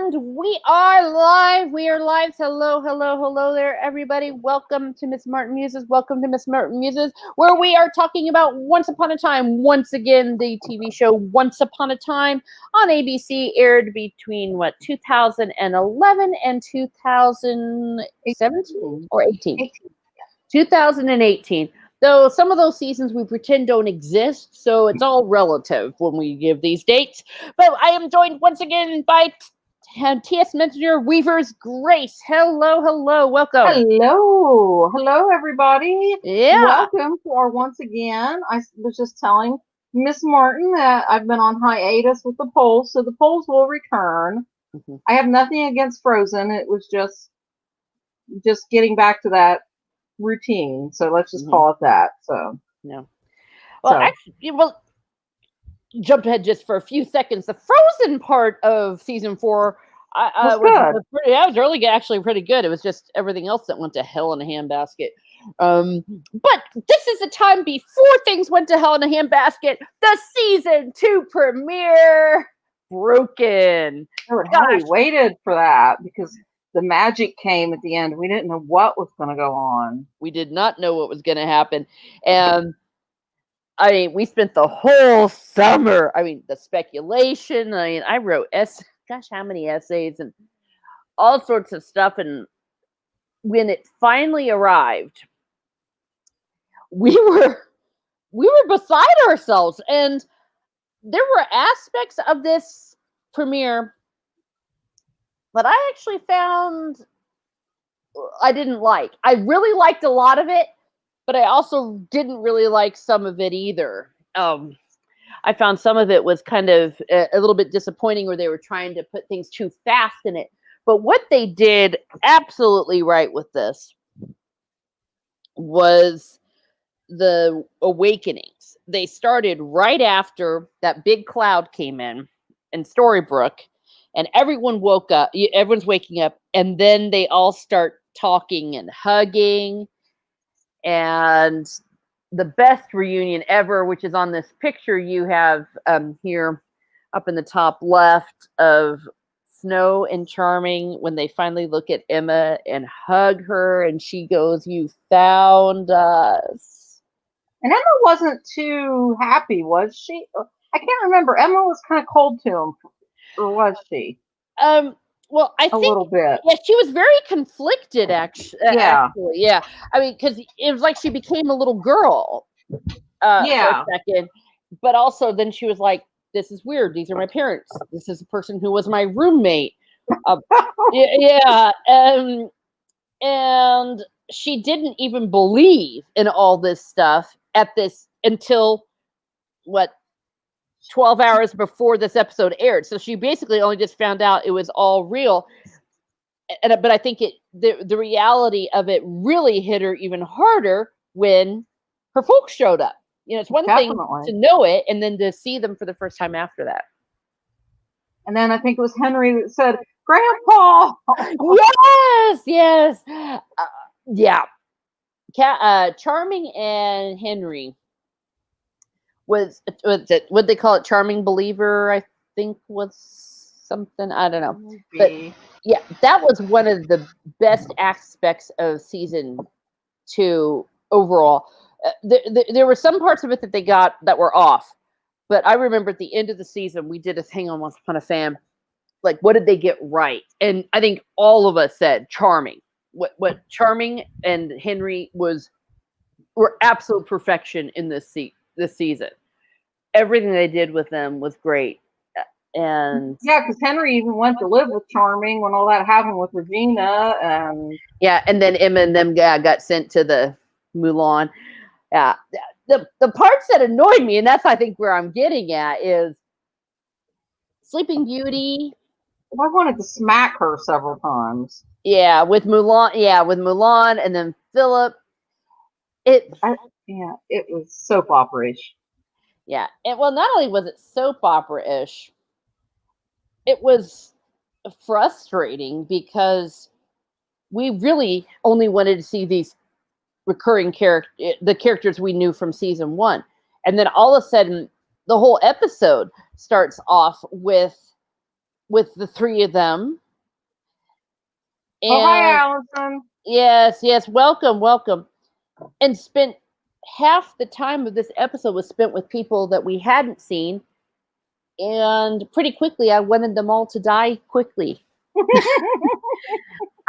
And we are live. We are live. Hello, hello, hello there, everybody. Welcome to Miss Martin Muses. Welcome to Miss Martin Muses, where we are talking about Once Upon a Time. Once again, the TV show Once Upon a Time on ABC aired between 2011 and 2017 or 18? 2018. Though some of those seasons we pretend don't exist, so it's all relative when we give these dates. But I am joined once again by TS Messenger Weaver's Grace. Hello, hello, welcome. Hello, everybody. Yeah. Welcome to our once again. I was just telling Miss Martin that I've been on hiatus with the polls, so the polls will return. Mm-hmm. I have nothing against Frozen. It was just getting back to that routine. So let's just call it that. So no. Well, actually, jump ahead just for a few seconds. The Frozen part of season 4 was good. Was really actually pretty good. It was just everything else that went to hell in a handbasket. But this is the time before things went to hell in a handbasket. The season 2 premiere, Broken. We waited for that because the magic came at the end. We didn't know what was going to go on. We did not know what was going to happen. And I mean, we spent the whole summer. I mean, the speculation. I mean, I wrote how many essays and all sorts of stuff. And when it finally arrived, we were beside ourselves. And there were aspects of this premiere that I actually found I didn't like. I really liked a lot of it, but I also didn't really like some of it either. I found some of it was kind of a little bit disappointing, where they were trying to put things too fast in it. But what they did absolutely right with this was the awakenings. They started right after that big cloud came in Storybrooke, and everyone woke up. Everyone's waking up, and then they all start talking and hugging. And the best reunion ever, which is on this picture you have here up in the top left of Snow and Charming, when they finally look at Emma and hug her, and she goes, "You found us." And Emma wasn't too happy, was she? I can't remember. Emma was kind of cold to him, or was she? Well, I think a little bit. Yeah, she was very conflicted. Actually, yeah. I mean, because it was like she became a little girl. For a second, but also then she was like, "This is weird. These are my parents. This is the person who was my roommate." And she didn't even believe in all this stuff until 12 hours before this episode aired. So she basically only just found out it was all real. But I think the reality of it really hit her even harder when her folks showed up. You know, it's one thing to know it, and then to see them for the first time after that. And then I think it was Henry that said, "Grandpa." Yes. Yeah. Charming and Henry was what they call it, Charming Believer, I think was something, I don't know. But yeah, that was one of the best aspects of season 2 overall. There were some parts of it that they got that were off, but I remember at the end of the season we did a thing on Once Upon a Fam, like, what did they get right? And I think all of us said Charming. What Charming and Henry were absolute perfection in this season. Everything they did with them was great. And because Henry even went to live with Charming when all that happened with Regina. And then Emma and them got sent to the Mulan. Yeah, the parts that annoyed me, and that's I think where I'm getting at, is Sleeping Beauty. I wanted to smack her several times. Yeah, with Mulan, and then Philip. It was soap opera-ish. Yeah, not only was it soap opera-ish, it was frustrating because we really only wanted to see these recurring the characters we knew from season 1, and then all of a sudden the whole episode starts off with with the three of them. Oh, hi, And Allison. yes, welcome. And spent half the time of this episode was spent with people that we hadn't seen. And pretty quickly, I wanted them all to die quickly.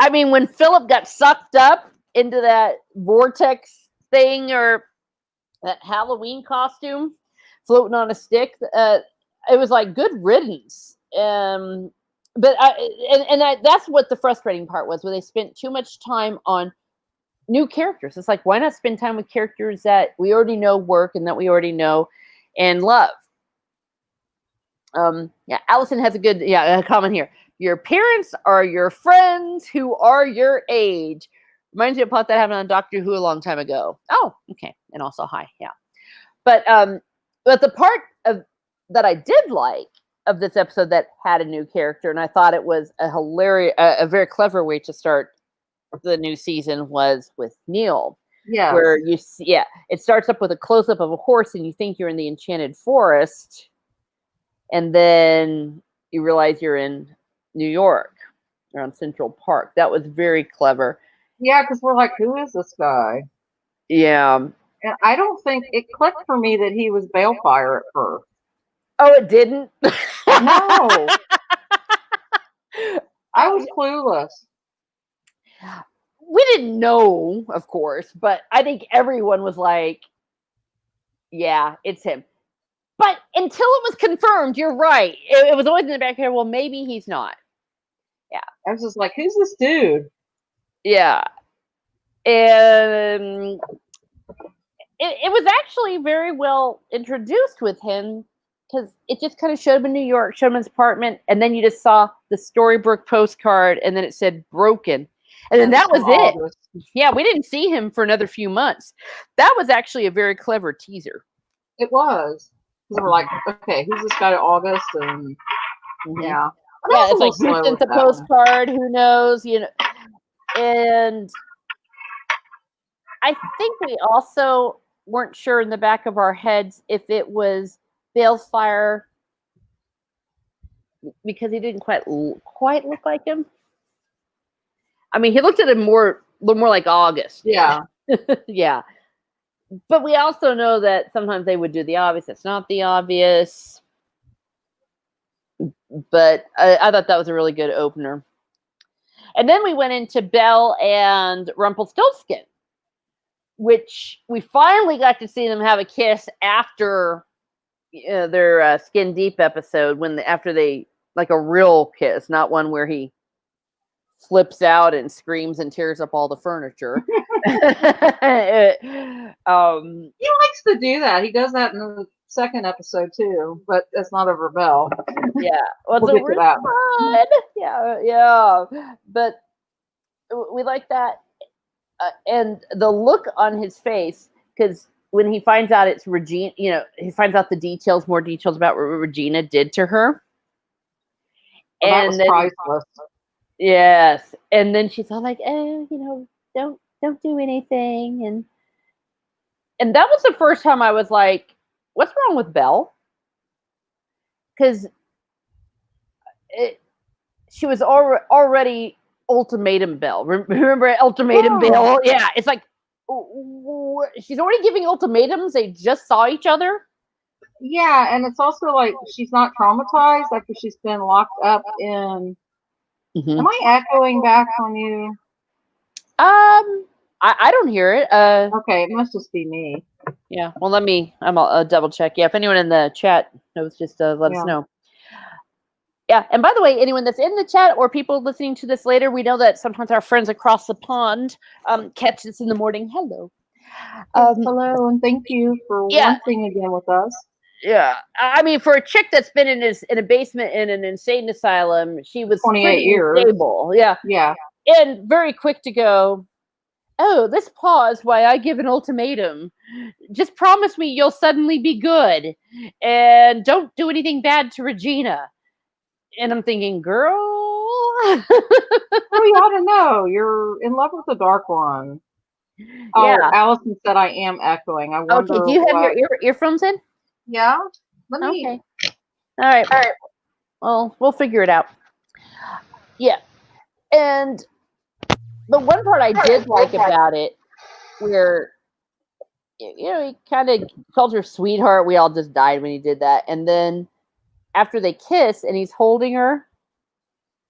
I mean, when Philip got sucked up into that vortex thing or that Halloween costume floating on a stick, it was like good riddance. But that's what the frustrating part was, where they spent too much time on new characters. It's like, why not spend time with characters that we already know work and that we already know and love? Yeah, Allison has a comment here. Your parents are your friends who are your age. Reminds me of a plot that happened on Doctor Who a long time ago. Oh, okay. And also hi, yeah. But the part of that I did like of this episode that had a new character, and I thought it was a very clever way to start the new season, was with Neil. Yes. Where you see, yeah, it starts up with a close up of a horse, and you think you're in the Enchanted Forest, and then you realize you're in New York, around Central Park. That was very clever. Yeah, because we're like, who is this guy? Yeah. And I don't think it clicked for me that he was Balefire at first. Oh, it didn't? No. I was clueless. We didn't know, of course, but I think everyone was like, yeah, it's him. But until it was confirmed, you're right. It was always in the back of your head, well, maybe he's not. Yeah. I was just like, who's this dude? Yeah. And it was actually very well introduced with him, because it just kind of showed him in New York, showed him his apartment, and then you just saw the Storybrooke postcard, and then it said broken. And then that was it. August. Yeah, we didn't see him for another few months. That was actually a very clever teaser. It was. Because we're like, okay, who's this guy to August? And yeah. Yeah, it's like, who sent the postcard? Who knows? You know. And I think we also weren't sure in the back of our heads if it was Balefire, because he didn't quite look like him. I mean, he looked at him a little more like August. Yeah. Yeah. But we also know that sometimes they would do the obvious. That's not the obvious. But I thought that was a really good opener. And then we went into Belle and Rumpelstiltskin, which we finally got to see them have a kiss after their Skin Deep episode, after they, like, a real kiss, not one where he flips out and screams and tears up all the furniture. He likes to do that. He does that in the second episode too, but that's not over Belle. Yeah, well, we'll get to that. Fun. Yeah. But we like that, and the look on his face, because when he finds out it's Regina, he finds out more details about what Regina did to her. Well, and that was priceless. Yes, and then she's all like, don't do anything, and that was the first time I was like, what's wrong with Belle? Because she was already Ultimatum Belle. Remember Ultimatum Belle? Yeah, it's like, she's already giving ultimatums. They just saw each other. Yeah, and it's also like she's not traumatized after she's been locked up in. Mm-hmm. Am I echoing back on you? I don't hear it. Okay, it must just be me. Yeah. Well, I'll double check. Yeah, if anyone in the chat knows, just let us know. Yeah, and by the way, anyone that's in the chat or people listening to this later, we know that sometimes our friends across the pond catch this in the morning. Hello. Hello, and thank you for onceing again with us. Yeah, I mean, for a chick that's been in a basement in an insane asylum, she was 28 years stable. Yeah, and very quick to go. Oh, this pause why I give an ultimatum. Just promise me you'll suddenly be good, and don't do anything bad to Regina. And I'm thinking, girl, well, you ought to know you're in love with the Dark One. Oh, yeah. Allison said I am echoing. I wonder. Okay, do you have your earphones in? Yeah. Let me. Okay. All right. Well, we'll figure it out. Yeah. And the one part I did like about it, where he kind of called her sweetheart. We all just died when he did that. And then after they kiss and he's holding her,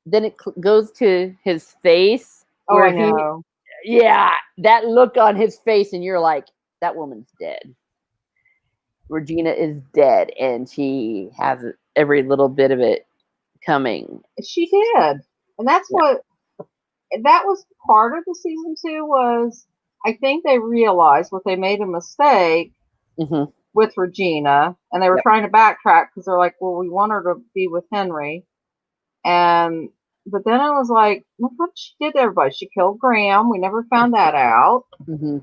then it goes to his face Oh, where I know. yeah, that look on his face, and you're like, that woman's dead. Regina is dead, and she has every little bit of it coming. She did, and that's Yeah. what that was part of the season 2 was. I think they realized what they made a mistake Mm-hmm. with Regina, and they were Yep. trying to backtrack because they're like, well, we want her to be with Henry, and but then I was like, look what she did to everybody. She killed Graham. We never found that out, Mm-hmm.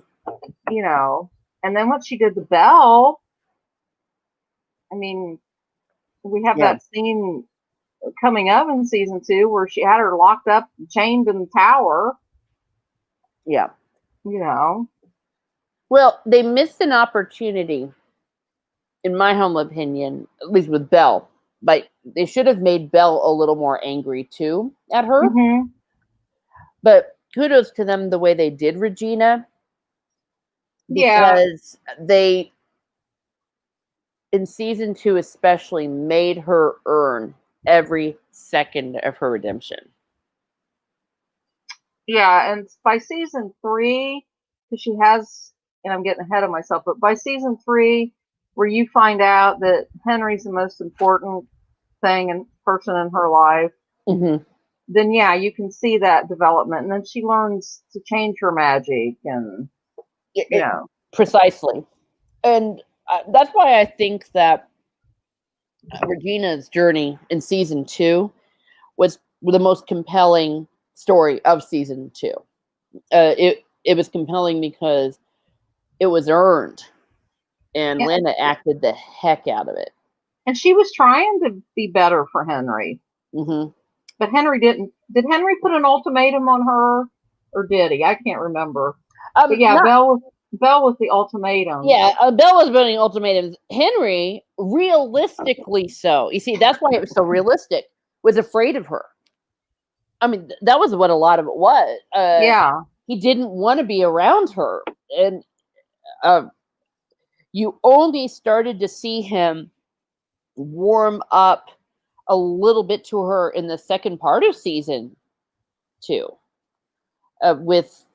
you know. And then what she did to Belle, I mean, we have Yeah. that scene coming up in season 2 where she had her locked up, chained in the tower, Yeah. you know. Well, they missed an opportunity, in my humble opinion, at least with Belle. But they should have made Belle a little more angry too at her. Mm-hmm. But kudos to them the way they did Regina, Yeah, because they, in season 2 especially, made her earn every second of her redemption. yeah, and by season 3, because she has, and I'm getting ahead of myself, but by season 3, where you find out that Henry's the most important thing and person in her life, Mm-hmm. then yeah, you can see that development, and then she learns to change her magic, and you know, Precisely. And that's why I think that Regina's journey in season 2 was the most compelling story of season 2. It was compelling because it was earned, and yeah, Linda acted the heck out of it. and she was trying to be better for Henry, Mm-hmm. but Henry didn't. Did Henry put an ultimatum on her, or did he? I can't remember. But yeah, Not Belle was the ultimatum. Yeah, Belle was putting ultimatums. Henry, realistically so. You see, that's why it was so realistic. Was afraid of her. I mean, that was what a lot of it was. Yeah, He didn't want to be around her, and uh, you only started to see him warm up a little bit to her in the second part of season 2, with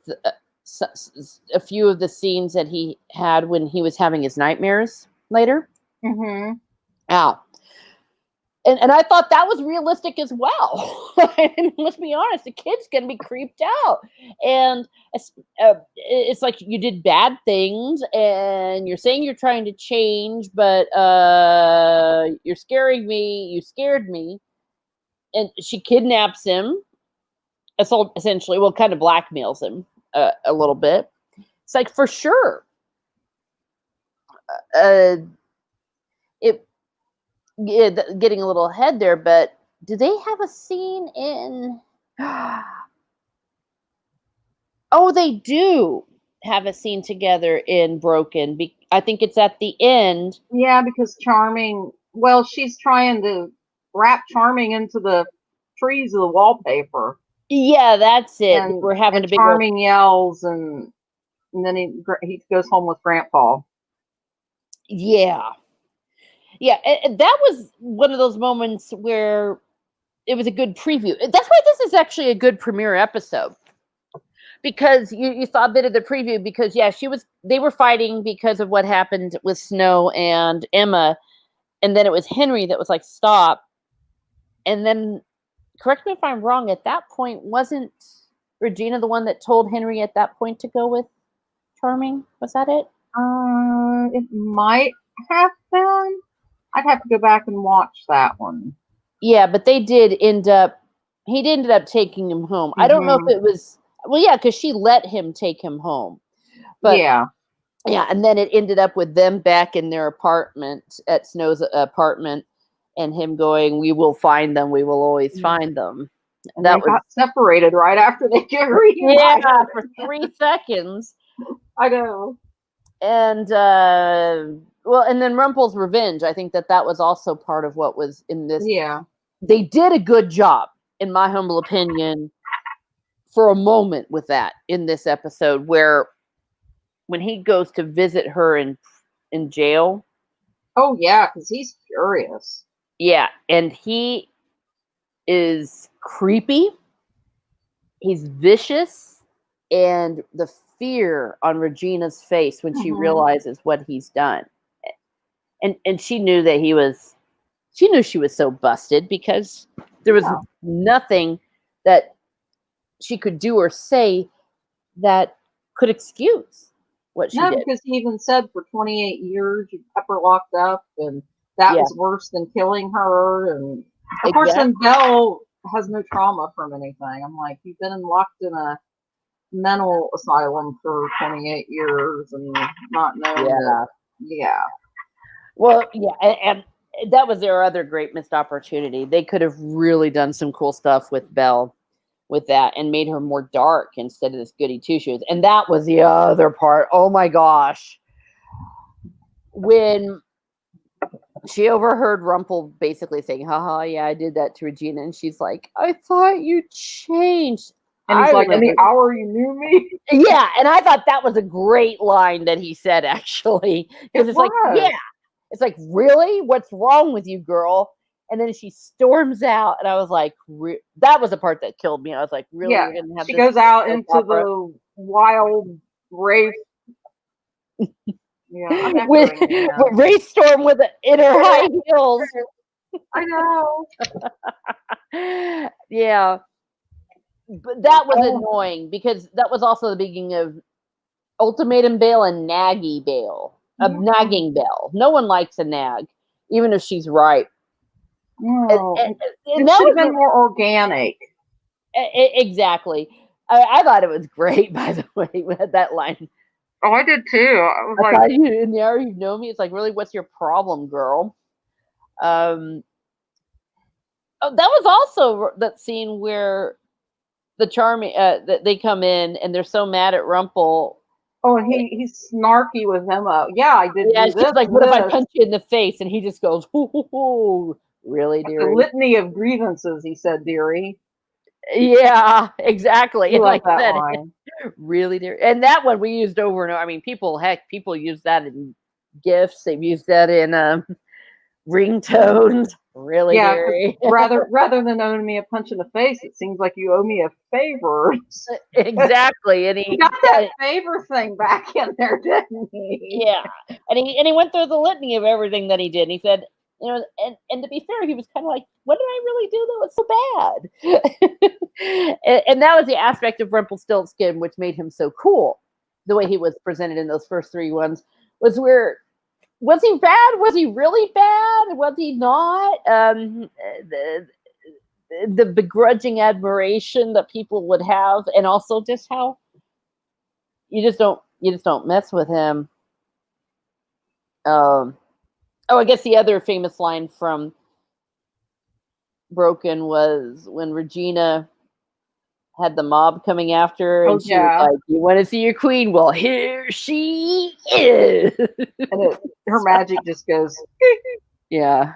a few of the scenes that he had when he was having his nightmares later. hmm, Out. And I thought that was realistic as well. And let's be honest, the kid's gonna be creeped out, and it's like you did bad things, and you're saying you're trying to change, but you're scaring me. You scared me, and she kidnaps him, essentially. Well, kind of blackmails him a little bit. It's like for sure, uh, it yeah, getting a little ahead there, but do they have a scene in? Oh, they do have a scene together in Broken. I think it's at the end. yeah, because Charming. Well, she's trying to wrap Charming into the trees of the wallpaper, Yeah, that's it. and We're having and a big old. Charming yells, and then he goes home with Grandpa. Yeah, yeah, and that was one of those moments where it was a good preview. That's why this is actually a good premiere episode, because you saw a bit of the preview, because yeah, they were fighting because of what happened with Snow and Emma, and then it was Henry that was like, stop. And then, correct me if I'm wrong, at that point wasn't Regina the one that told Henry at that point to go with Charming? Was that it? It might have been. I'd have to go back and watch that one. Yeah, but they did end up. He ended up taking him home. I don't know if Hmm. it was. Well, yeah, because she let him take him home. But Yeah, yeah, and then it ended up with them back in their apartment, at Snow's apartment, and him going, "We will find them. We will always find them." and That they was, got separated right after they get yeah, reunited. for 3 seconds. I know. And well, and then Rumple's revenge. I think that was also part of what was in this. Yeah. they did a good job, in my humble opinion, for a moment with that in this episode, where when he goes to visit her in jail. Oh yeah, because he's furious. Yeah, and he is creepy. He's vicious, and the fear on Regina's face when she realizes what he's done. And she knew that she knew she was so busted because there was nothing that she could do or say that could excuse what she No, did. because he even said for 28 years you kept her locked up, and that was worse than killing her. And of course, then Belle has no trauma from anything. I'm like, you've been locked in a mental asylum for 28 years and not knowing that. Yeah. Well, yeah, and that was their other great missed opportunity. They could have really done some cool stuff with Belle with that and made her more dark instead of this goody two shoes. And that was the other part. Oh my gosh. When she overheard Rumpel basically saying, haha, yeah, I did that to Regina. And she's like, I thought you changed. And he's like, in the hour you knew me? Yeah, and I thought that was a great line that he said, actually. Because it's like, yeah. It's like, really? What's wrong with you, girl? And then she storms out, and I was like, that was the part that killed me. I was like, really? Yeah, you're gonna have she goes out into the wild race. Yeah, with Ray Storm with it in her high heels. I know. Yeah, but that was annoying because that was also the beginning of Ultimatum Bale and Naggy Bale. Nagging Belle. No one likes a nag, even if she's right. No. It should have been more organic. Exactly. I thought it was great, by the way, with that line. Oh, I did too. I was like, thought you in the hour you know me. It's like, really, what's your problem, girl? That was also that scene where the charming they come in and they're so mad at Rumpel. Oh, and he's snarky with Emma. Yeah, I did. Yeah, she's like, what if I punch you in the face? And he just goes, hoo, really, dearie? The litany of grievances, he said, dearie. Yeah, exactly. You like that line. Really, dear. And that one we used over and over. I mean, people use that in GIFs. They've used that in ringtones. Really, dearie. rather than owing me a punch in the face, it seems like you owe me a favor. Exactly. And he got that favor thing back in there, didn't he? Yeah. And he went through the litany of everything that he did. And he said, you know, and to be fair, he was kind of like, what did I really do that was so bad? and that was the aspect of Rumpelstiltskin which made him so cool. The way he was presented in those first three ones was where, was he bad? Was he really bad? Was he not? The begrudging admiration that people would have, and also just how you just don't mess with him. I guess the other famous line from Broken was when Regina had the mob coming after her, and she was like, you want to see your queen? Well, here she is. And her magic just goes, yeah.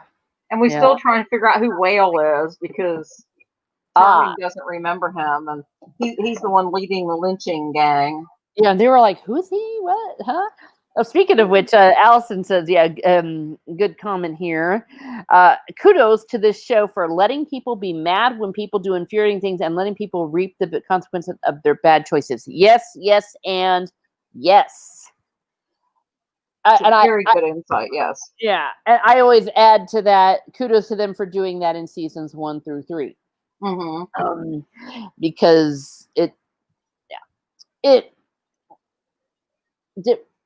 And we still try and figure out who Whale is because Charming doesn't remember him, and he's the one leading the lynching gang. Yeah, and they were like, who's he? What? Huh? Oh, speaking of which, Allison says, good comment here. Kudos to this show for letting people be mad when people do infuriating things and letting people reap the consequences of their bad choices. Yes, yes, and yes. Very good insight, yes. Yeah, and I always add to that, kudos to them for doing that in seasons 1 through 3. Mm-hmm. Because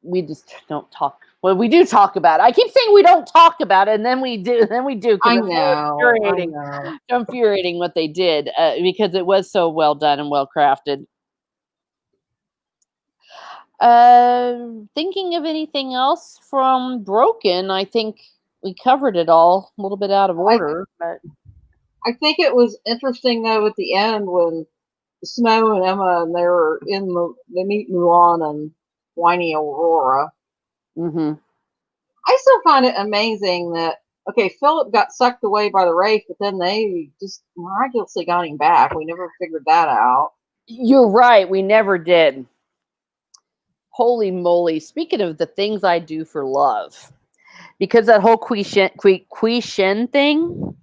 we just don't talk. Well, we do talk about it. I keep saying we don't talk about it, and then we do. I know. Infuriating what they did because it was so well done and well crafted. Thinking of anything else from Broken? I think we covered it all. A little bit out of order, but I think it was interesting though at the end when Snow and Emma and they meet Mulan and whiny Aurora. Mm-hmm. I still find it amazing that Okay, Philip got sucked away by the wraith, but then they just miraculously got him back. We never figured that out. You're right. We never did. Holy moly. Speaking of the things I do for love, because that whole Shen thing,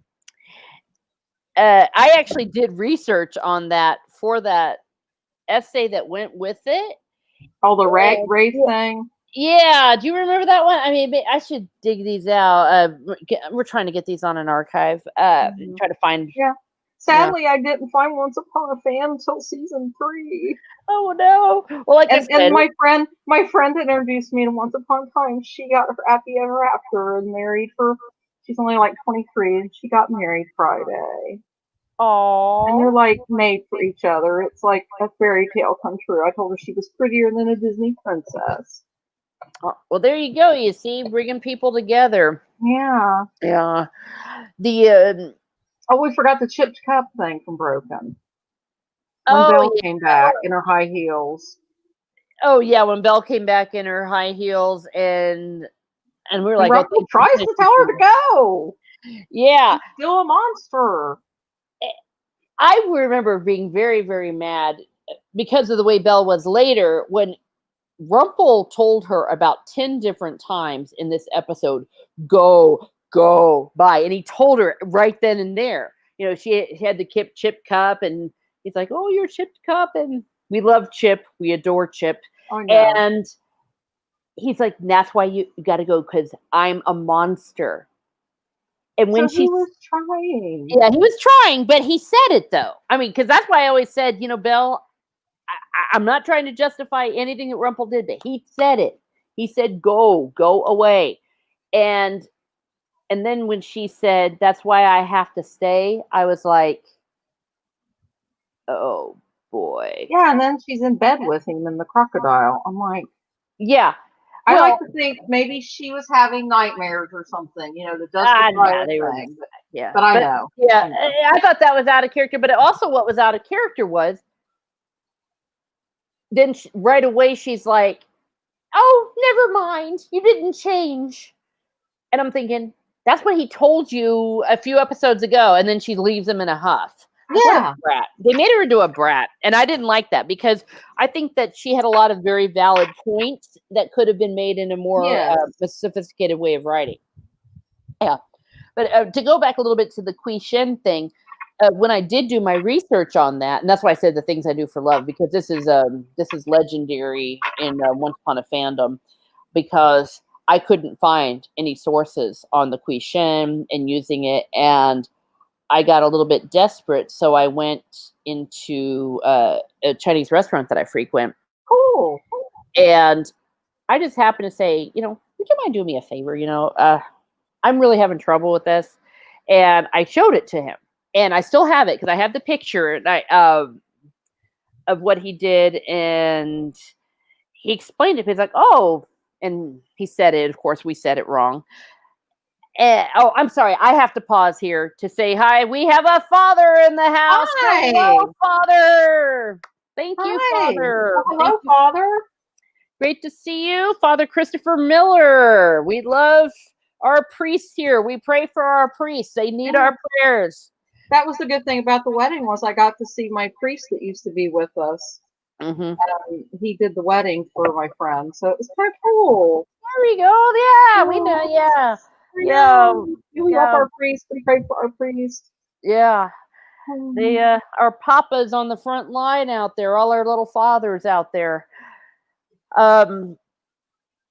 I actually did research on that for that essay that went with it. Oh, the And, wraith thing? yeah. Do you remember that one? I mean, I should dig these out. We're trying to get these on an archive. Try to find. Yeah. Yeah. Sadly, I didn't find Once Upon a Fan until season 3. Oh no. Well, like I And said, my friend that introduced me to Once Upon a Time, she got her happy ever after and married her. She's only like 23, and she got married Friday. And they're oh. like made for each other. It's like a fairy tale come true. I told her she was prettier than a Disney princess. Well, there you go. You see, bringing people together. Yeah. Yeah. The Oh, we forgot the chipped cup thing from Broken. When oh Belle yeah. came back in her high heels. Oh yeah, when Belle came back in her high heels and we were And like, oh, Ruffalo tries to tell her to go. yeah. She's still a monster. I remember being very, very mad because of the way Belle was later when Rumpel told her about 10 different times in this episode, go, bye. And he told her right then and there. You know, she had the Chip cup, and he's like, oh, you're Chip cup. And we love Chip. We adore Chip. Oh, no. And he's like, that's why you got to go, because I'm a monster. And when So he was trying. yeah, he was trying, but he said it though. I mean, because that's why I always said, you know, Belle, I'm not trying to justify anything that Rumpel did, but he said it. He said, go away. And then when she said, that's why I have to stay, I was like, oh boy. Yeah, and then she's in bed with him in the crocodile. I'm like, Yeah. I Well, like to think maybe she was having nightmares or something, to justify no, the they were thing. yeah. But I know. Yeah, I know. I thought that was out of character, but also what was out of character was then right away she's like, oh, never mind. You didn't change. And I'm thinking, that's what he told you a few episodes ago. And then she leaves him in a huff. What Yeah. a brat. They made her into a brat. And I didn't like that because I think that she had a lot of very valid points that could have been made in a more Yes. sophisticated way of writing. Yeah. But to go back a little bit to the Kui Shen thing, when I did do my research on that, and that's why I said the things I do for love, because this is legendary in Once Upon a Fandom, because I couldn't find any sources on the Kui Shen and using it, and I got a little bit desperate, so I went into a Chinese restaurant that I frequent, Cool. and I just happened to say, would you mind doing me a favor? I'm really having trouble with this, and I showed it to him, and I still have it because I have the picture of what he did, and he explained it. He's like, oh, and he said it. Of course, we said it wrong. Oh, I'm sorry. I have to pause here to say hi. We have a father in the house. Hi. Hello, Father. Thank you, Hi. Father. Well, hello, Father. Great to see you, Father Christopher Miller. We love our priests here. We pray for our priests. They need our prayers. That was the good thing about the wedding was I got to see my priest that used to be with us. Mm-hmm. He did the wedding for my friend, so it was kind of cool. There we go. Yeah, we know. Yeah. Yeah. We love our priest. We pray for our priest. Yeah. They our papas on the front line out there, all our little fathers out there. To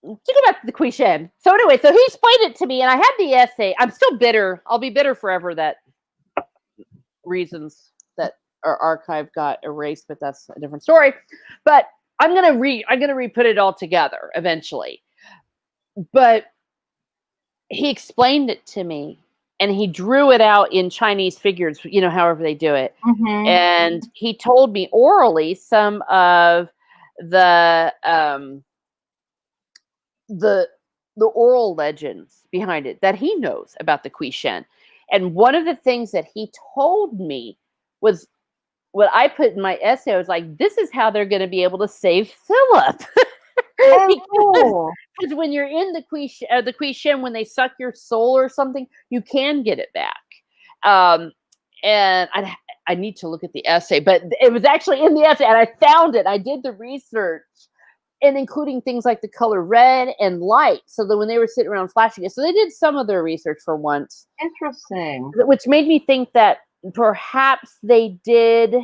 go back to the Kui Shen. So anyway, so he explained it to me, and I had the essay. I'm still bitter. I'll be bitter forever that reasons that our archive got erased, but that's a different story. But I'm gonna re-put it all together eventually. But he explained it to me, and he drew it out in Chinese figures, however they do it. Mm-hmm. And he told me orally some of the oral legends behind it that he knows about the Kui Shen. And one of the things that he told me was what I put in my essay. I was like, this is how they're going to be able to save Philip. Oh, because cool. because when you're in the Quishen, when they suck your soul or something, you can get it back. Um, and I need to look at the essay, but it was actually in the essay, and I found it. I did the research, and including things like the color red and light, so that when they were sitting around flashing it, so they did some of their research for once, Interesting. which made me think that perhaps they did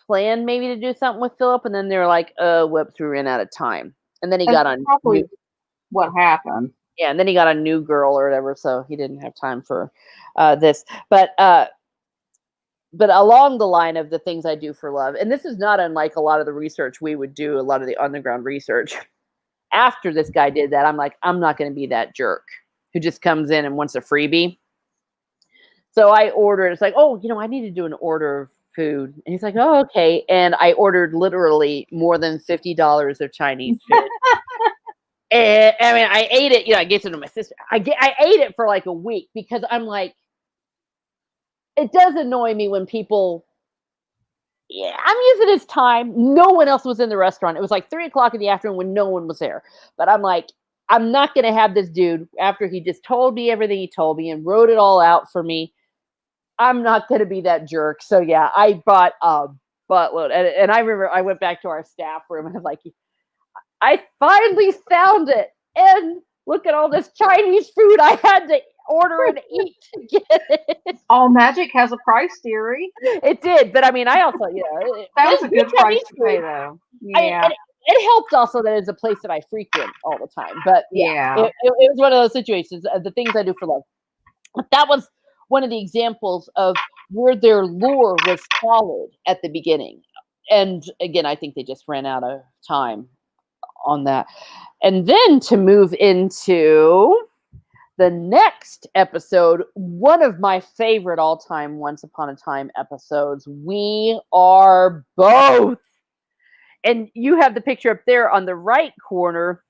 plan maybe to do something with Philip, and then they were like, whoops, we ran out of time. And then he That's got on new, probably what happened. yeah, and then he got a new girl or whatever, so he didn't have time for this. But along the line of the things I do for love, and this is not unlike a lot of the research we would do, a lot of the underground research. After this guy did that, I'm like, I'm not going to be that jerk who just comes in and wants a freebie. So I ordered, it's like, oh, I need to do an order of food. And he's like, oh, okay. And I ordered literally more than $50 of Chinese food. And I mean, I ate it, I gave it to my sister. I ate it for like a week because I'm like, it does annoy me when people, yeah, I'm using his time. No one else was in the restaurant. It was like 3:00 in the afternoon when no one was there. But I'm like, I'm not going to have this dude, after he just told me everything he told me and wrote it all out for me, I'm not going to be that jerk. So yeah, I bought a buttload. And I remember I went back to our staff room and I was like, I finally found it. And look at all this Chinese food I had to order and eat to get it. All magic has a price, dearie. It did. But I mean, I also, That was a good price Chinese to pay, food. though. And Yeah. it helped also that it's a place that I frequent all the time. But yeah, Yeah. it was one of those situations, the things I do for love. But that was one of the examples of where their lore was followed at the beginning. And again, I think they just ran out of time on that. And then to move into the next episode, one of my favorite all-time Once Upon a Time episodes, We Are Both. And you have the picture up there on the right corner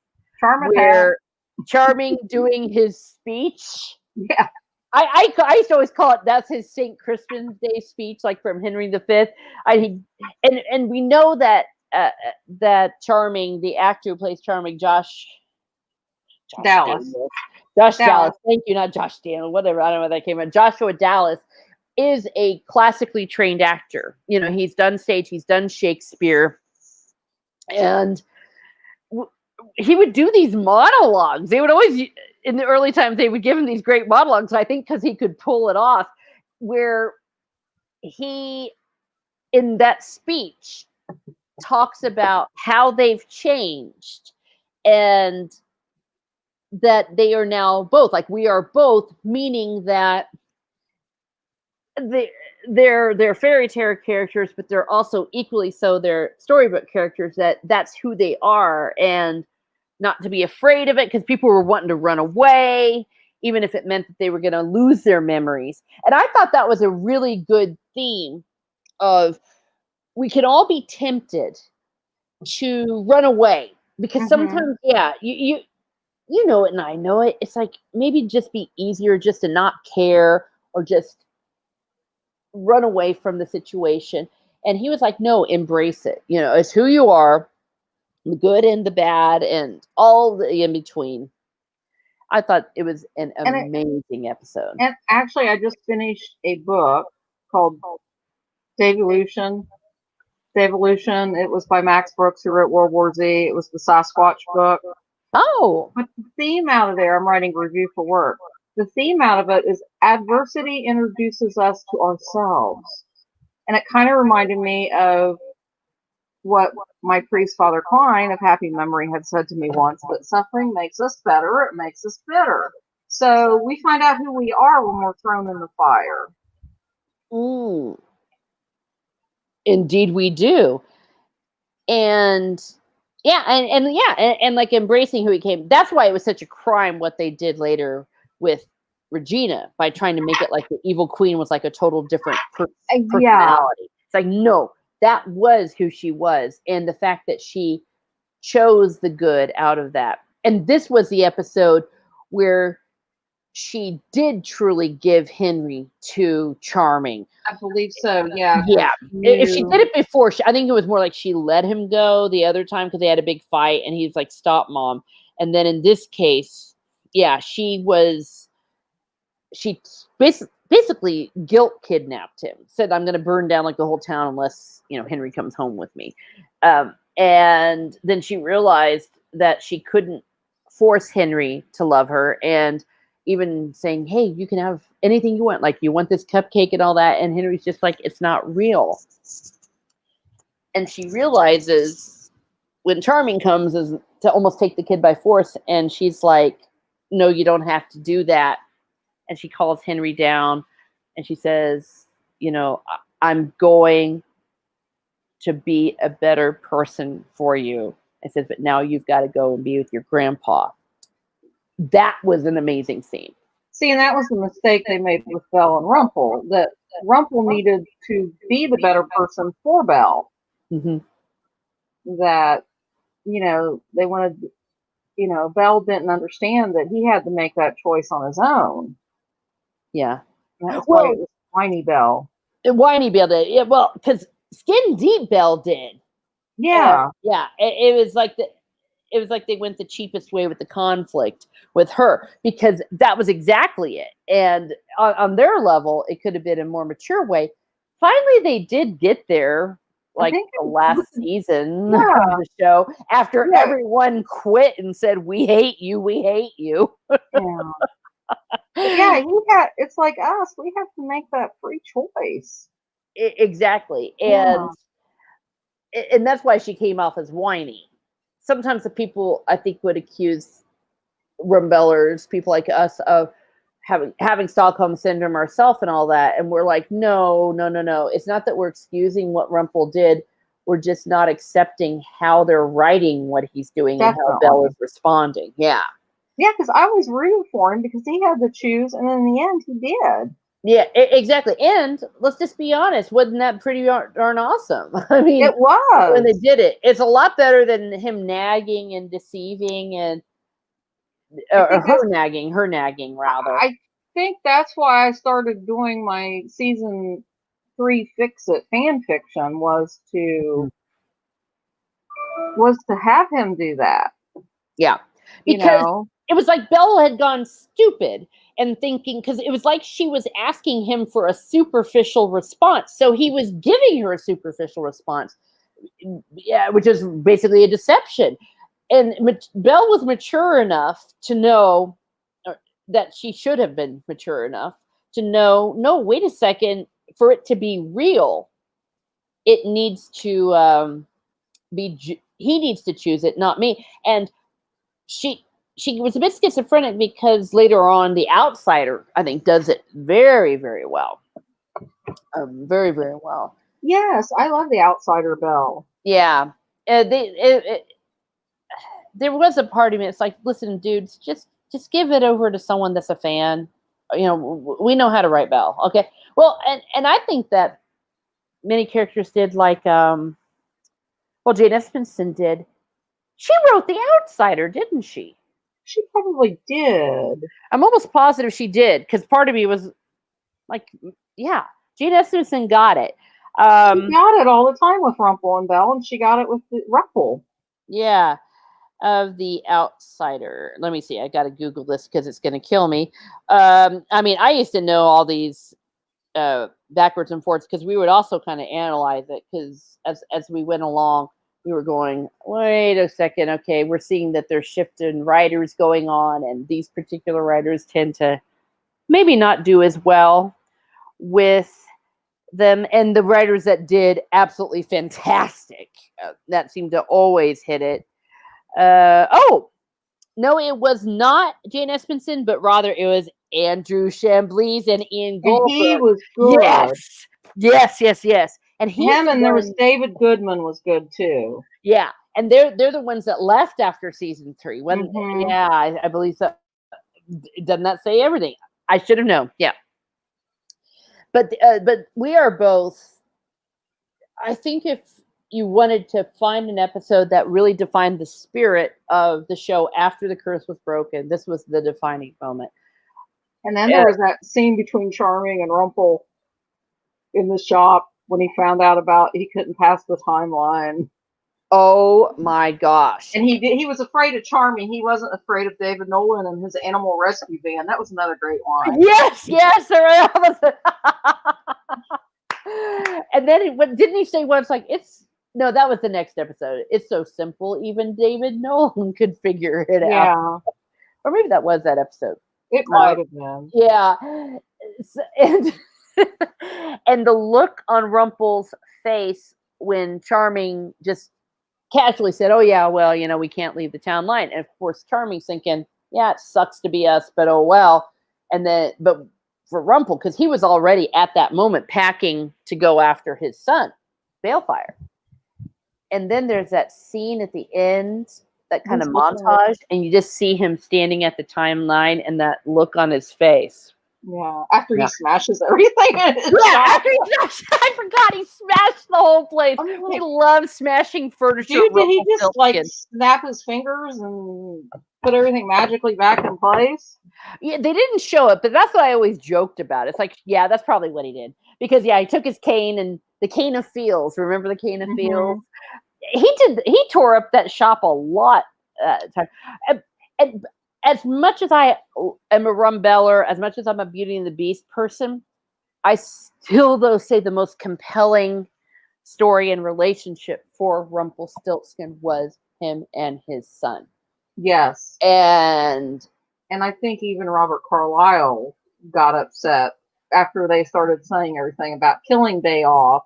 where Charming doing his speech. Yeah. I used to always call it, that's his St. Crispin's Day speech, like from Henry V. And we know that that Charming, the actor who plays Charming, Josh Dallas. Dallas. Thank you, not Josh Daniel, whatever. I don't know where that came from. Joshua Dallas is a classically trained actor. He's done stage, he's done Shakespeare, and he would do these monologues. They would always, in the early times, they would give him these great monologues. I think because he could pull it off, where he, in that speech, talks about how they've changed and that they are now both, like, we are both, meaning that they're fairy tale characters, but they're also equally so they're storybook characters, that's who they are, and not to be afraid of it, because people were wanting to run away, even if it meant that they were going to lose their memories. And I thought that was a really good theme of, we can all be tempted to run away, because sometimes, yeah, you know it and I know it. It's like, maybe just be easier just to not care or just run away from the situation. And he was like, no, embrace it. It's who you are, the good and the bad and all the in between. I thought it was an amazing episode. And actually, I just finished a book called Devolution. It was by Max Brooks, who wrote World War Z. It was the Sasquatch book. Oh. But the theme out of there, I'm writing a review for work. The theme out of it is adversity introduces us to ourselves. And it kind of reminded me of what my priest, Father Klein of Happy Memory, had said to me once, that suffering makes us better, it makes us bitter. So we find out who we are when we're thrown in the fire. Indeed we do. And yeah, and like embracing who he came. That's why it was such a crime what they did later with Regina, by trying to make it like the evil queen was like a total different personality. Yeah. It's like, no, that was who she was, and the fact that she chose the good out of that. And this was the episode where she did truly give Henry to Charming. I believe so. Yeah, Yeah, because she if she did knew. it before, I think it was more like she let him go the other time because they had a big fight, and he's like, "Stop, mom." And then in this case, yeah, she basically guilt kidnapped him. Said, "I'm going to burn down like the whole town unless Henry comes home with me." And then she realized that she couldn't force Henry to love her, and even saying, "Hey, you can have anything you want. Like, you want this cupcake and all that." And Henry's just like, "It's not real." And she realizes when Charming comes is to almost take the kid by force, and she's like, "No, you don't have to do that." And she calls Henry down, and she says, "I'm going to be a better person for you." I says, "But now you've got to go and be with your grandpa." That was an amazing scene. See, and that was the mistake they made with Belle and Rumple. That Rumple needed to be the better person for Belle. Mm-hmm. That they wanted. Belle didn't understand that he had to make that choice on his own. Yeah. And that was why it Well, was whiny Belle. Whiny Belle did. Yeah, well, because Skin Deep Belle did. Yeah, Yeah, it was like it was like they went the cheapest way with the conflict with her, because that was exactly it. And on their level, it could have been a more mature way. Finally, they did get there, I like think. the last season of Yeah, the show, after yeah, everyone quit and said, "We hate you, we hate you." yeah. But yeah, he had. It's like us. We have to make that free choice. Exactly. Yeah, And that's why she came off as whiny. Sometimes the people, I think, would accuse rumbellers, people like us, of having Stockholm syndrome ourselves and all that, and we're like, no, no, no, no. It's not that we're excusing what Rumple did. We're just not accepting how they're writing what he's doing and how Belle definitely. is responding. Yeah, Yeah, because I was rooting for him because he had to choose, and in the end, he did. yeah, exactly. And let's just be honest, wasn't that pretty darn awesome? I mean, It when they was. did it, it's a lot better than him nagging and deceiving, and I or think that's. her nagging rather. I think that's why I started doing my season 3 Fix It fan fiction Mhm. was to have him do that. Yeah, You because know. it was like Belle had gone stupid and thinking, because it was like she was asking him for a superficial response, so he was giving her a superficial response. Yeah, which is basically a deception. And Belle was mature enough to know that she should have been mature enough to know, no, wait a second, for it to be real, it needs to he needs to choose it, not me. And she she was a bit schizophrenic, because later on the outsider, I think, does it very, very well. Very, very well. Yes, I love the Outsider Belle. Yeah. There was a part of me, it's like, listen, dudes, just give it over to someone that's a fan. We know how to write Belle. Okay. Well, and I think that many characters did, like well, Jane Espenson did. She wrote The Outsider, didn't she? She probably did. I'm almost positive she did, because part of me was like, yeah, Jane Espenson got it. She got it all the time with Rumple and Belle, and she got it with the Rumple. Yeah, of The Outsider. Let me see. I got to Google this because it's going to kill me. I mean, I used to know all these backwards and forwards, because we would also kind of analyze it, because as we went along, we were going, wait a second, okay, we're seeing that there's shift in writers going on, and these particular writers tend to maybe not do as well with them, and the writers that did absolutely fantastic, that seemed to always hit it. Oh no, it was not Jane Espenson, but rather it was Andrew Chamblees and Ian And he Goldberg. was Yes, good. yes, yes, yes. And he's Him, the and there was one. David Goodman was good too. Yeah, and they're the ones that left after season 3. When Hmm. yeah, I believe so. Doesn't that say everything? I should have known. Yeah, but we are both. I think if you wanted to find an episode that really defined the spirit of the show after the curse was broken, this was the defining moment. And then there was that scene between Charming and Rumple in the shop when he found out about he couldn't pass the timeline. Oh my gosh. And he was afraid of Charming. He wasn't afraid of David Nolan and his animal rescue van. That was another great line. Yes. And then didn't he say once like no, that was the next episode. It's so simple, even David Nolan could figure it out. Yeah. Or maybe that was that episode. It might have been. Yeah. And and the look on Rumple's face when Charming just casually said, "Oh yeah, well, we can't leave the town line." And of course, Charming's thinking, "Yeah, it sucks to be us, but oh well." And then, but for Rumple, because he was already at that moment packing to go after his son, Balefire. And then there's that scene at the end, that kind of montage, and you just see him standing at the timeline and that look on his face. Yeah, after he smashes everything. After he smashed, I forgot he smashed the whole place. He loves smashing furniture. Dude, did he just like snap his fingers and put everything magically back in place? Yeah, they didn't show it, but that's what I always joked about. It's like, yeah, that's probably what he did. Because he took his cane and the cane of feels. Remember the cane of feels? He tore up that shop a lot at the time. And as much as I am a Rumbeller, as much as I'm a Beauty and the Beast person, I still, though, say the most compelling story and relationship for Rumpelstiltskin was him and his son. Yes. And I think even Robert Carlyle got upset after they started saying everything about killing Day off.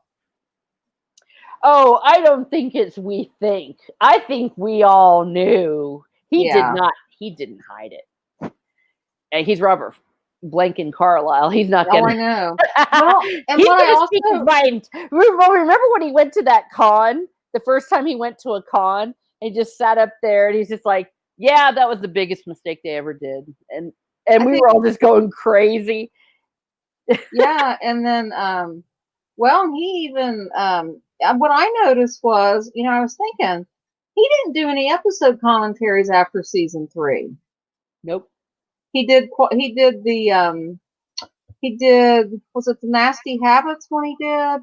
Oh, I don't think it's we think. I think we all knew. He didn't hide it. And he's Robert Blanken Carlyle. He's not going to. I know. Well, and he's going to speak his mind. Remember when he went to that con? The first time he went to a con, and he just sat up there, and he's just like, "Yeah, that was the biggest mistake they ever did," and we were all just going crazy. Yeah, and then, well, he even what I noticed was, I was thinking he didn't do any episode commentaries after season 3. Nope. He did the was it the Nasty Habits when he did?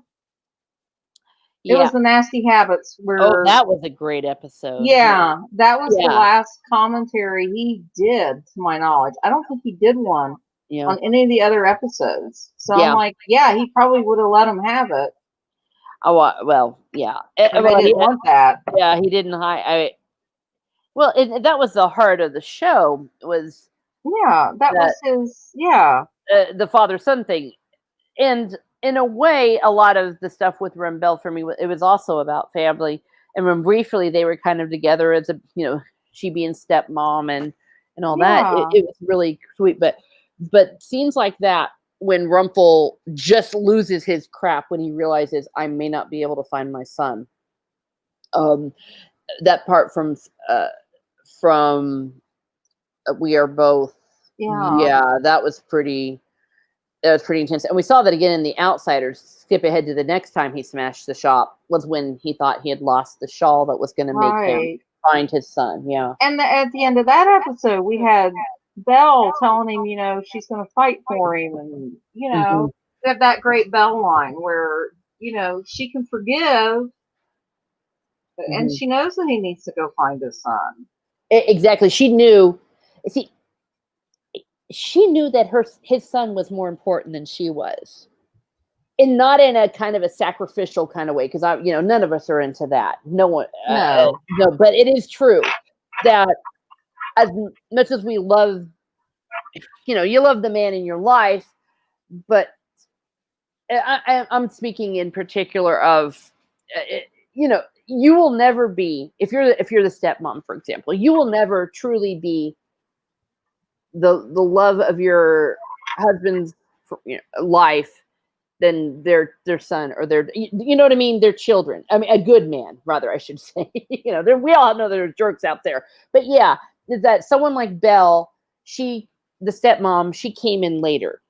It was the Nasty Habits where that was a great episode. Yeah, that was the last commentary he did, to my knowledge. I don't think he did one on any of the other episodes. So I'm like, he probably would have let him have it. Oh well, yeah. They didn't want that. Yeah, he didn't hide. Well, that was the heart of the show. Was that was his the father-son thing, and in a way, a lot of the stuff with Rumbell for me, it was also about family. And when briefly they were kind of together as she being stepmom and all that, it was really sweet. But scenes like that, when Rumple just loses his crap when he realizes I may not be able to find my son. That part from We Are Both. Yeah, that was pretty intense. And we saw that again in The Outsiders. Skip ahead to the next time he smashed the shop was when he thought he had lost the shawl that was going to make him find his son. Yeah. And at the end of that episode, we had Belle telling him, she's going to fight for him. And, we have that great Belle line where, she can forgive and she knows that he needs to go find his son. Exactly. She knew. See, she knew that his son was more important than she was, and not in a kind of a sacrificial kind of way. Because none of us are into that. No one. No. But it is true that as much as we love, you love the man in your life, but I'm speaking in particular of, you will never be if you're the stepmom, for example, you will never truly be the love of your husband's life than their son or their, you know what I mean, their children. I mean, a good man, rather, I should say. We all know there are jerks out there, but yeah, is that someone like Belle, the stepmom, she came in later,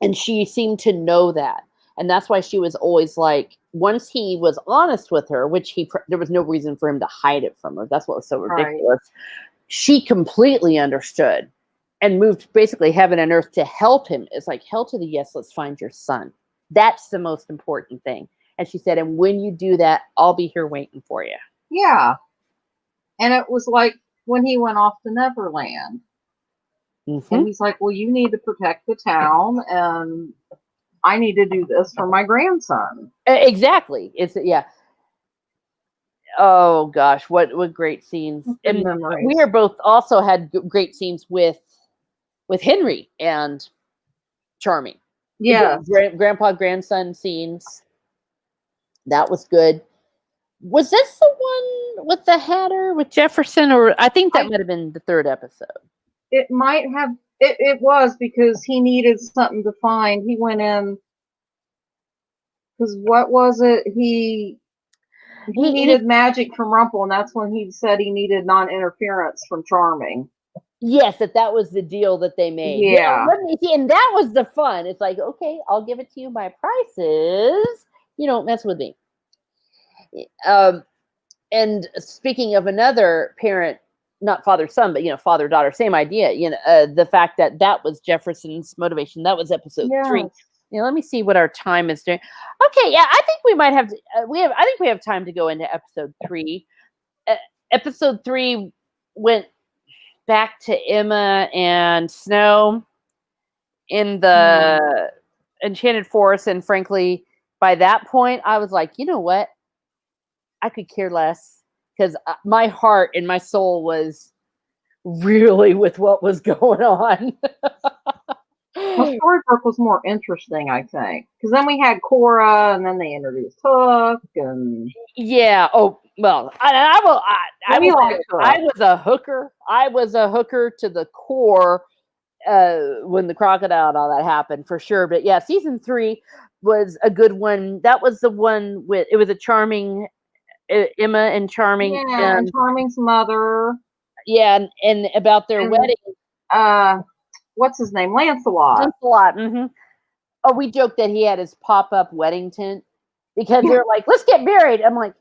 and she seemed to know that, and that's why she was always like, once he was honest with her, which there was no reason for him to hide it from her. That's what was so ridiculous. Right. She completely understood and moved basically heaven and earth to help him. It's like, hell to the yes, let's find your son. That's the most important thing. And she said, and when you do that, I'll be here waiting for you. Yeah. And it was like when he went off to Neverland. And he's like, well, you need to protect the town, and I need to do this for my grandson. Exactly. It's yeah. Oh gosh, what great scenes! Good And memories. we are both also had great scenes with Henry and Charming. Yeah. Grandpa grandson scenes. That was good. Was this the one with the Hatter with Jefferson, or I think that might have been the third episode. It might have. It was because he needed something to find. He went in because what was it? He needed magic from Rumple, and that's when he said he needed non-interference from Charming. Yes, that was the deal that they made. Yeah. Let me see, and that was the fun. It's like, okay, I'll give it to you. My prices, you don't mess with me. And speaking of another parent, not father son, but father daughter, same idea. The fact that was Jefferson's motivation. That was episode 3. Let me see what our time is doing. Okay, yeah, I think we might have. I think we have time to go into episode 3. Episode 3 went back to Emma and Snow in the Enchanted Forest, and frankly, by that point, I was like, you know what? I could care less, because my heart and my soul was really with what was going on. The Storybook was more interesting, I think, because then we had Cora, and then they introduced Hook, and yeah. Oh well, I was a hooker. I was a hooker to the core when the crocodile and all that happened, for sure. But yeah, season 3 was a good one. That was the one with it was a Charming Emma and Charming, and Charming's mother. Yeah, and about their wedding. What's his name? Lancelot. Mm-hmm. Oh, we joked that he had his pop-up wedding tent because they're like, let's get married. I'm like,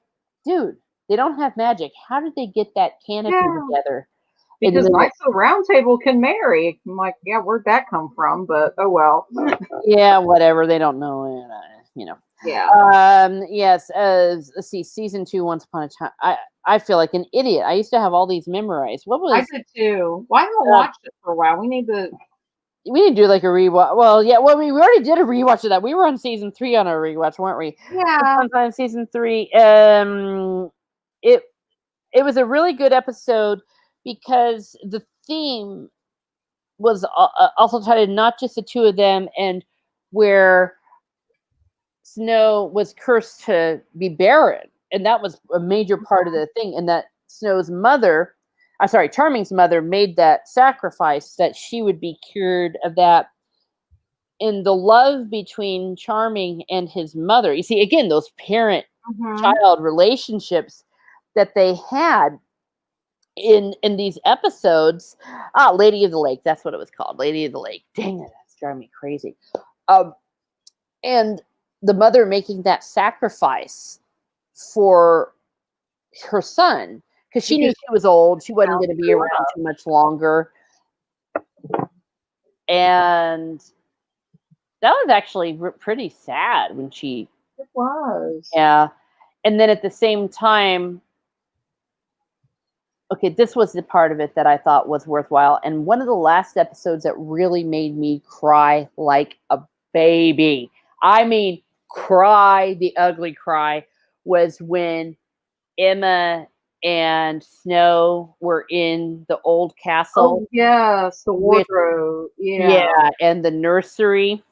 dude, they don't have magic. How did they get that canopy together? Because Knights of the Round Table can marry. I'm like, yeah, where'd that come from? But oh well. Yeah, whatever. They don't know it, Yeah. Yes. Let's see. Season 2, Once Upon a Time. I feel like an idiot. I used to have all these memorized. What was? I did too. Well, I haven't watched it for a while. We need to do like a rewatch. Well, yeah. Well, we already did a rewatch of that. We were on season 3 on our rewatch, weren't we? Yeah. On season 3. It was a really good episode because the theme was also tied in not just the two of them, and where Snow was cursed to be barren, and that was a major part of the thing. And that Charming's mother made that sacrifice that she would be cured of that. In the love between Charming and his mother, you see again those parent-child relationships that they had in these episodes. Lady of the Lake, that's what it was called, Lady of the Lake. Dang it, that's driving me crazy. And the mother making that sacrifice for her son, because she knew she was old, she wasn't going to be around too much longer. And that was actually pretty sad when she... It was. Yeah. And then at the same time, okay, this was the part of it that I thought was worthwhile. And one of the last episodes that really made me cry like a baby, I mean, cry, the ugly cry, was when Emma and Snow were in the old castle. Oh, yes, the wardrobe. Yeah, and the nursery.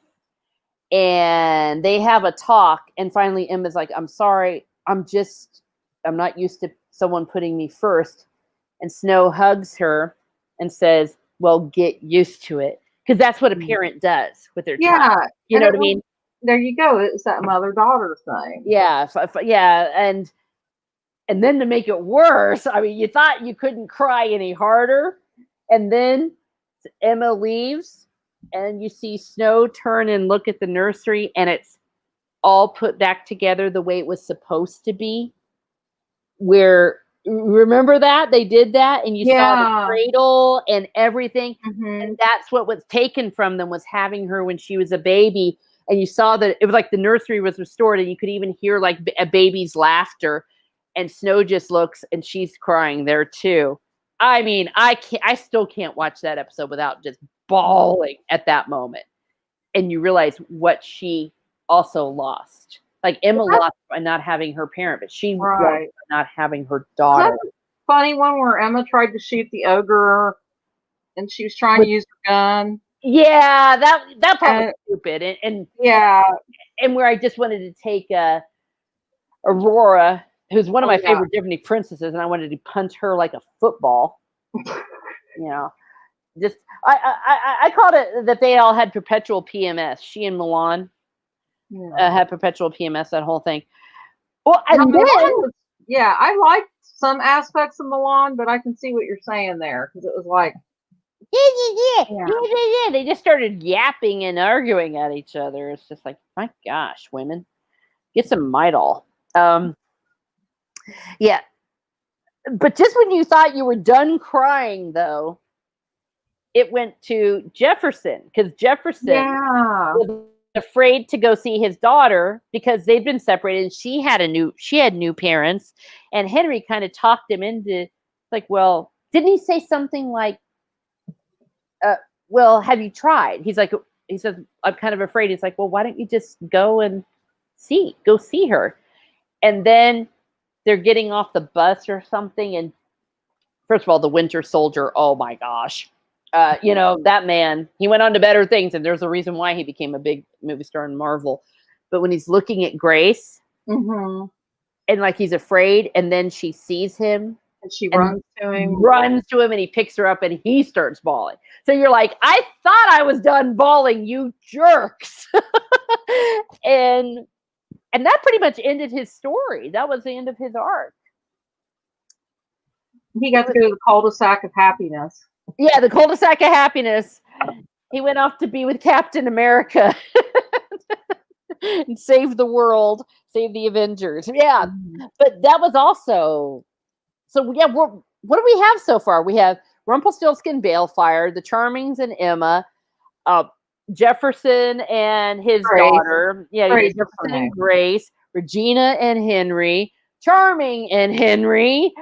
And they have a talk, and finally Emma's like, I'm sorry, I'm not used to someone putting me first. And Snow hugs her and says, well, get used to it. Because that's what a parent does with their child. You know what I mean? There you go. It's that mother-daughter thing. Yeah. Yeah. And then to make it worse, I mean, you thought you couldn't cry any harder. And then Emma leaves, and you see Snow turn and look at the nursery, and it's all put back together the way it was supposed to be, where Remember that? They did that, and you saw the Yeah. cradle and everything, Mhm. and that's what was taken from them, was having her when she was a baby, and you saw that it was like the nursery was restored, and you could even hear, like, a baby's laughter, and Snow just looks, and she's crying there too. I mean, I still can't watch that episode without just bawling at that moment, and you realize what she also lost. Like, Emma That's lost by not having her parent, but she lost right. by not having her Was that daughter. the funny one where Emma tried to shoot the ogre and she was trying to With use her gun? Yeah, that part was And stupid, yeah. and where I just wanted to take, Aurora, who's one of Oh my yeah. favorite Disney princesses, and I wanted to punch her like a football, you know? Just I called it that they all had perpetual PMS. She and Milan, Yeah. had perpetual PMS, that whole thing. Well, Now and then Milan was, yeah, I liked some aspects of Milan, but I can see what you're saying there because it was like, yeah, yeah, yeah, yeah, yeah, yeah, yeah, they just started yapping and arguing at each other. It's just like, my gosh, women, get some Midol. Um, yeah, but just when you thought you were done crying, though, it went to Jefferson, because Jefferson yeah, was afraid to go see his daughter because they'd been separated, and she had new parents, and Henry kind of talked him into, like, well, didn't he say something like, uh, well, have you tried? He says, I'm kind of afraid. He's like, well, why don't you just go see her? And then they're getting off the bus or something, and first of all, the Winter Soldier, oh my gosh. That man, he went on to better things, and there's a reason why he became a big movie star in Marvel. But when he's looking at Grace, mm-hmm. and like he's afraid, and then she sees him And she and runs to him. runs to him, and he picks her up, and he starts bawling. So you're like, I thought I was done bawling, you jerks. and and that pretty much ended his story. That was the end of his arc. He got to go to the cul-de-sac of happiness. Yeah, the cul-de-sac of happiness. He went off to be with Captain America and save the world, save the Avengers. Yeah, Mhm. but that was also so. Yeah, what do we have so far? We have Rumpelstiltskin, Balefire, the Charmings, and Emma, uh, Jefferson and his Grace. daughter. Yeah, Grace is her Jefferson and name. Grace, Regina and Henry, Charming and Henry,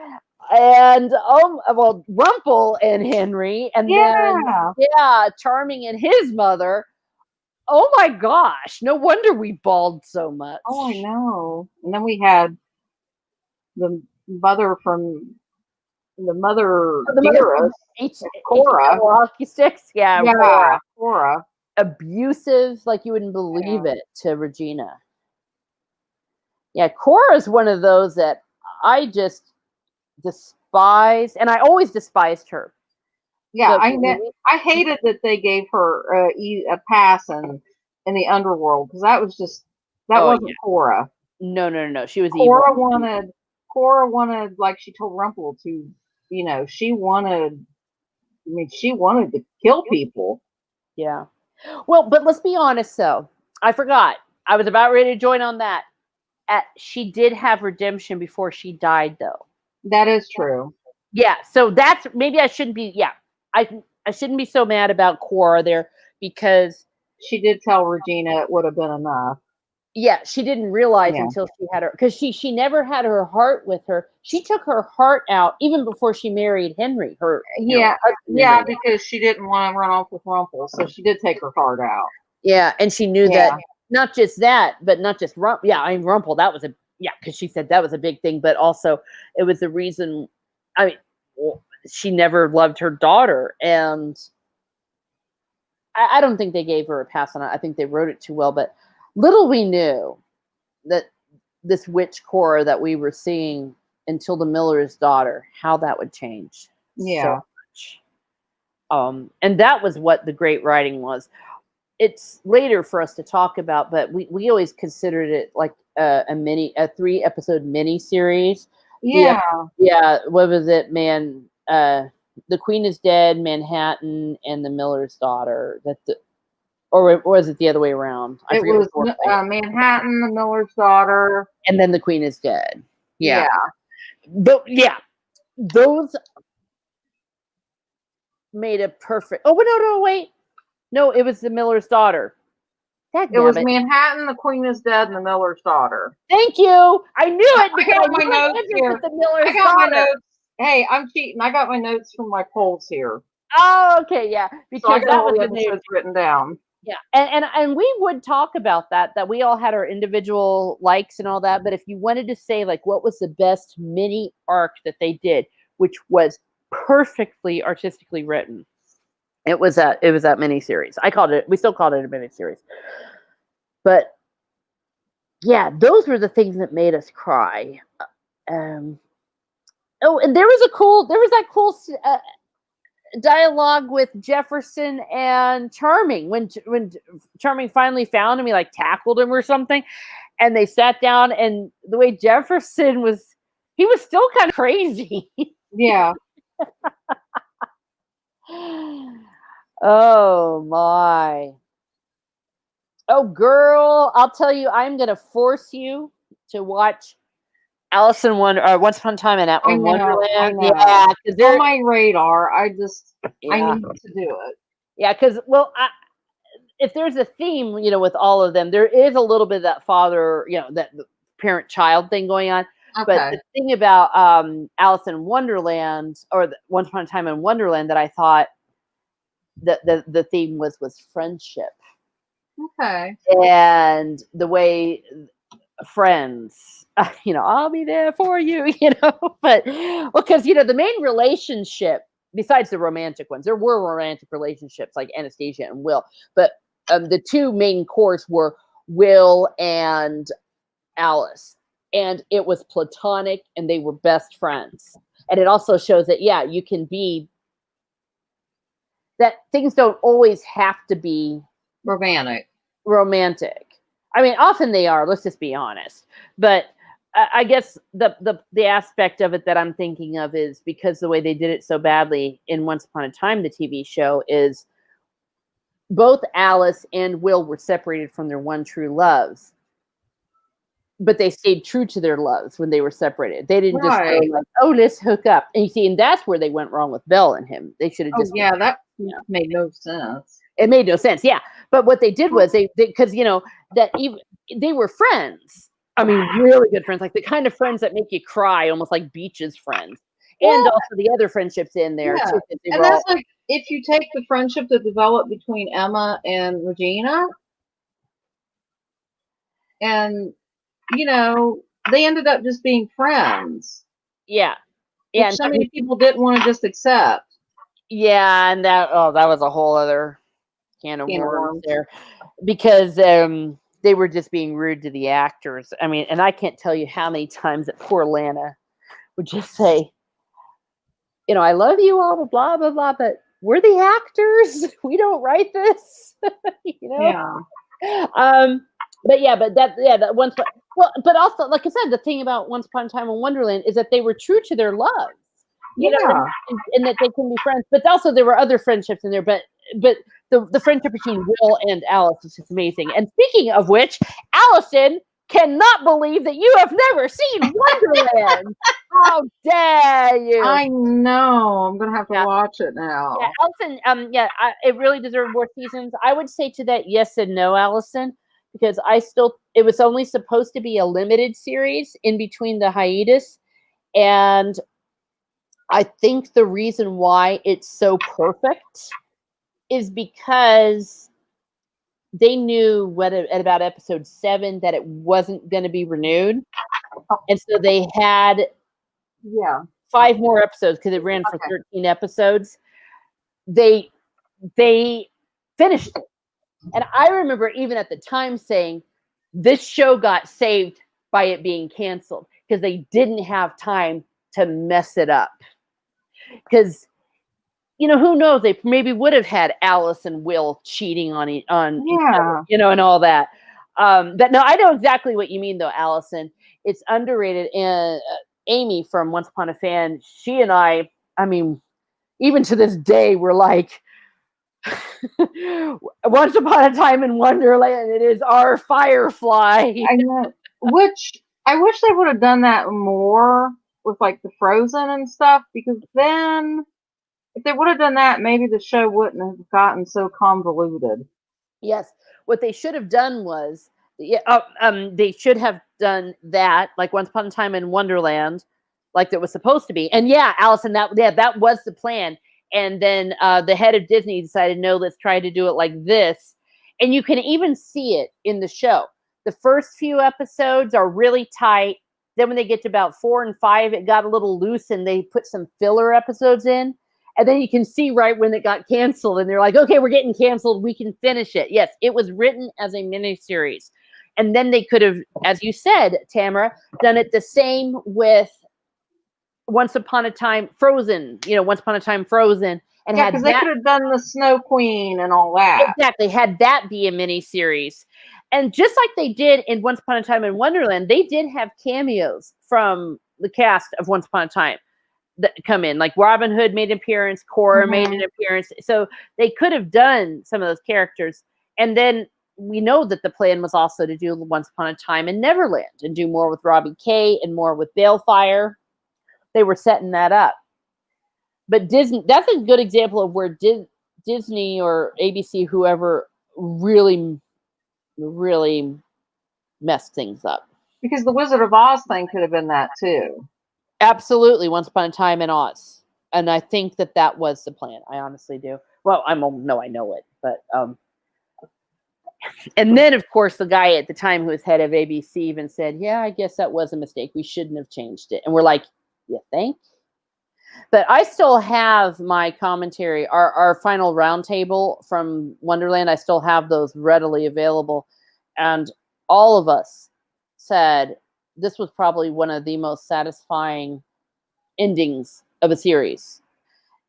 and well, Rumple and Henry, and then Yeah. yeah, Charming and his mother. Oh my gosh! No wonder we bawled so Oh, I much. know. And then we had the mother from the mother Oh, the mother from dearest, H Cora. hockey sticks. Yeah, Yeah, Cora. Cora. Abusive, like you wouldn't Yeah. believe it, to Regina. Yeah, Cora is one of those that I just despise, and I always despised her. Yeah, But I hated that they gave her a pass in the underworld because that oh wasn't yeah, Cora. no, no, no, no, she was evil. Cora wanted like she told Rumple to, she wanted. I mean, she wanted to kill people. Yeah. Well, but let's be honest, though. I forgot. I was about ready to join on that. She did have redemption before she died, though. That is true. Yeah. So that's maybe I shouldn't be. Yeah, I shouldn't be so mad about Cora there, because She did tell Regina it would have been enough. yeah, she didn't realize Yeah. until she had her, because she never had her heart with her. She took her heart out even before she married Henry, her Yeah, husband in yeah, real life. because she didn't want to run off with Rumple, so she did take her heart out. Yeah, and she knew that Yeah, not just that, but not just Yeah, I mean Rumple. That was a yeah, because she said that was a big thing, but also it was the reason. I mean, she never loved her daughter, and I don't think they gave her a pass on it. I think they wrote it too well, but little we knew that this witch Cora that we were seeing until the Miller's daughter, how that would change so yeah, much. And that was what the great writing was. It's later for us to talk about, but we always considered it like a 3-episode mini series. yeah. Yeah, what was it, man? The Queen is Dead, Manhattan, and the Miller's Daughter. Or was it the other way around? I It forget was what the Manhattan, the Miller's daughter. and then the Queen is Dead. Yeah, Yeah, but yeah. those made a perfect. Oh no, wait, no, it was the Miller's Daughter. It was Dadgummit. Manhattan, The Queen is Dead, and The Miller's Daughter. Thank you. I knew it I because got I my knew it notes ended here. with the I Miller's got my Daughter. notes. Hey, I'm cheating. I got my notes from my polls here. Oh, okay, yeah, So I because got that all was the the name. episodes written down. Yeah, and we would talk about that we all had our individual likes and all that. But if you wanted to say like what was the best mini arc that they did, which was perfectly artistically written, it was that miniseries. We still called it a miniseries. But yeah, those were the things that made us cry. Um, oh, and there was that cool dialogue with Jefferson and Charming when Charming finally found him. He like tackled him or something, and they sat down. And the way Jefferson was, he was still kind of crazy. Yeah. Oh my. Oh girl, I'll tell you, I'm gonna force you to watch Alice in Once Upon a Time in I know. Wonderland. Yeah, because It's on my radar. I yeah, need to do it. yeah, because if there's a theme, with all of them, there is a little bit of that father, that parent-child thing going on. But Okay. the thing about Alice in Wonderland, or Once Upon a Time in Wonderland, that I thought that the theme was friendship, Okay. and the way friends, I'll be there for you, but because the main relationship, besides the romantic ones, there were romantic relationships like Anastasia and Will, but the two main cores were Will and Alice, and it was platonic, and they were best friends. And it also shows that you can be, that things don't always have to be Romantic. romantic. I mean, often they are. Let's just be honest. But I guess the aspect of it that I'm thinking of is because the way they did it so badly in Once Upon a Time, the TV show, is both Alice and Will were separated from their one true loves, but they stayed true to their loves when they were separated. They didn't just go Right. like, "Oh, let's hook up." And you see, and that's where they went wrong with Belle and him. They should have Oh just yeah, that been. made no sense. It made no sense. Yeah, but what they did was they because that even they were friends. I mean, really good friends, like the kind of friends that make you cry, almost like Beach's friends, and Well, also the other friendships in there yeah. too. 'Cause they And were that's all, like if you take the friendship that developed between Emma and Regina, and they ended up just being friends, yeah, yeah, which so many people didn't want to just accept. yeah, and that was a whole other can of Can of worms worms. there, because they were just being rude to the actors. I mean, and I can't tell you how many times that poor Lana would just say, I love you all, blah blah blah, but we're the actors. We don't write this, you know. Yeah. Um, but that once, well, but also, like I said, the thing about Once Upon a Time in Wonderland is that they were true to their loves, Yeah. and that they can be friends. But also, there were other friendships in there. But the friendship between Will and Alice is just amazing. And speaking of which, Allison cannot believe that you have never seen Wonderland. How dare you? I know. I'm gonna have to watch it now. Yeah, Allison, it really deserved more seasons. I would say to that yes and no, Allison, because it was only supposed to be a limited series in between the hiatus, and I think the reason why it's so perfect is because they knew at about episode 7 that it wasn't going to be renewed, and so they had 5 more episodes because it ran for 13 episodes. They finished it. And I remember even at the time saying, this show got saved by it being canceled because they didn't have time to mess it up. Because, who knows? They maybe would have had Alice and Will cheating on each other, and all that. But no, I know exactly what you mean, though, Allison. It's underrated. And Amy from Once Upon a Fan, she and I mean, even to this day, we're like, Once Upon a Time in Wonderland, it is our Firefly. I know. Which I wish they would have done that more. with like the Frozen and stuff, because then if they would have done that, maybe the show wouldn't have gotten so convoluted. Yes. What they should have done was, yeah, they should have done that, like Once Upon a Time in Wonderland, like that was supposed to be. And yeah, Allison, that was the plan. And then the head of Disney decided, no, let's try to do it like this. And you can even see it in the show. The first few episodes are really tight. Then when they get to about 4 and 5, it got a little loose, and they put some filler episodes in. And then you can see right when it got canceled, and they're like, okay, we're getting canceled. We can finish it. Yes, it was written as a miniseries. And then they could have, as you said, Tamara, done it the same with Once Upon a Time Frozen, Once Upon a Time Frozen. And Yeah, had because they that, could have done the Snow Queen and all that. exactly, had that be a miniseries. And just like they did in Once Upon a Time in Wonderland, they did have cameos from the cast of Once Upon a Time that come in, like Robin Hood made an appearance, Cora made an appearance, so they could have done some of those characters. And then we know that the plan was also to do Once Upon a Time in Neverland and do more with Robbie Kay and more with Balefire. They were setting that up. But Disney, that's a good example of where Disney or ABC, whoever, really messed things up. Because the Wizard of Oz thing could have been that too. Absolutely, Once Upon a Time in Oz. And I think that was the plan. I honestly do. Well, I know it, but and then of course the guy at the time who was head of ABC even said, "Yeah, I guess that was a mistake. We shouldn't have changed it." And we're like, "You think?" But I still have my commentary, our final roundtable from Wonderland. I still have those readily available, and all of us said this was probably one of the most satisfying endings of a series.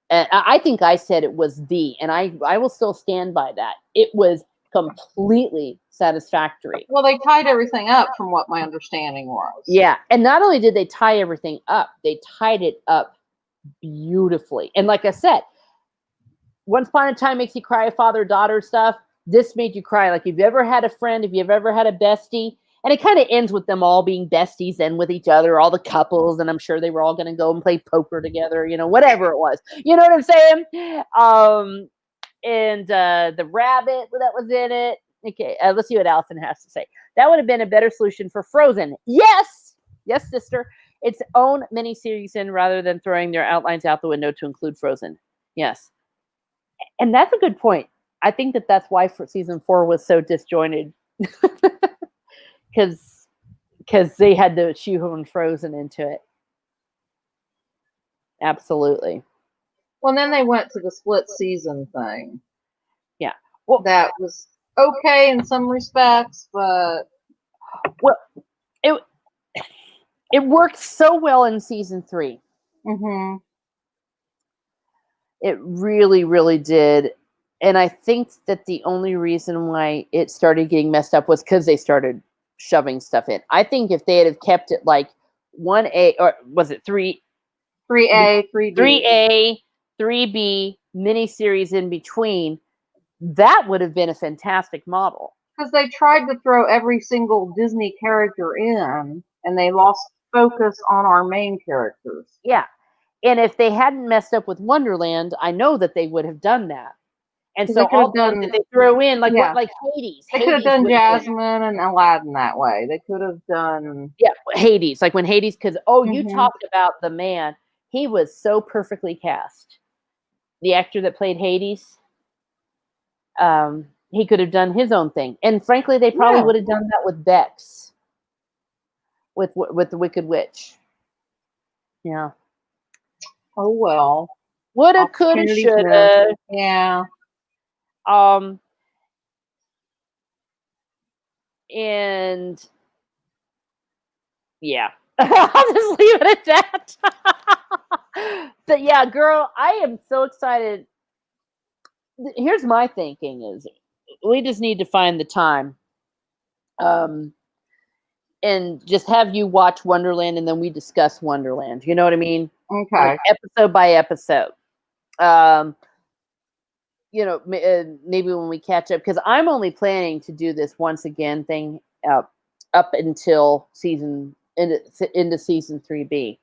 And I think I said it was and I will still stand by that. It was completely satisfactory. Well, they tied everything up from what my understanding was. Yeah. And not only did they tie everything up, they tied it up beautifully. And like I said, Once Upon a Time makes you cry, father-daughter stuff. This made you cry. Like, if you've ever had a friend, if you've ever had a bestie, and it kind of ends with them all being besties and with each other, all the couples, and I'm sure they were all going to go and play poker together, whatever it was. You know what I'm saying? And the rabbit that was in it. Okay, let's see what Allison has to say. That would have been a better solution for Frozen. Yes, sister. Its own miniseries in rather than throwing their outlines out the window to include Frozen. Yes. And that's a good point. I think that's why for season 4 was so disjointed. Because they had to shoehorn Frozen into it. Absolutely. Well, then they went to the split season thing. Yeah. Well, that was okay in some respects, but it worked so well in season 3. Mm-hmm. It really, really did. And I think that the only reason why it started getting messed up was because they started shoving stuff in. I think if they had kept it like 1A, or was it 3A, 3B, 3A, 3B, miniseries in between, that would have been a fantastic model. Because they tried to throw every single Disney character in, and they lost focus on our main characters. Yeah. And if they hadn't messed up with Wonderland, I know that they would have done that. And so all the ones that they throw in, like Hades. They could have done Jasmine and Aladdin that way. They could have done... Yeah, Hades. Like when Hades, because, you talked about the man. He was so perfectly cast. The actor that played Hades, he could have done his own thing. And frankly, they probably would have done that with Bex. With the Wicked Witch. Yeah. Oh, well. Woulda, coulda, shoulda. Yeah. And yeah, I'll just leave it at that. But yeah, girl, I am so excited. Here's my thinking is we just need to find the time. And just have you watch Wonderland and then we discuss Wonderland. You know what I mean? Okay. Like episode by episode. Maybe when we catch up, because I'm only planning to do this once again thing up until into season 3B.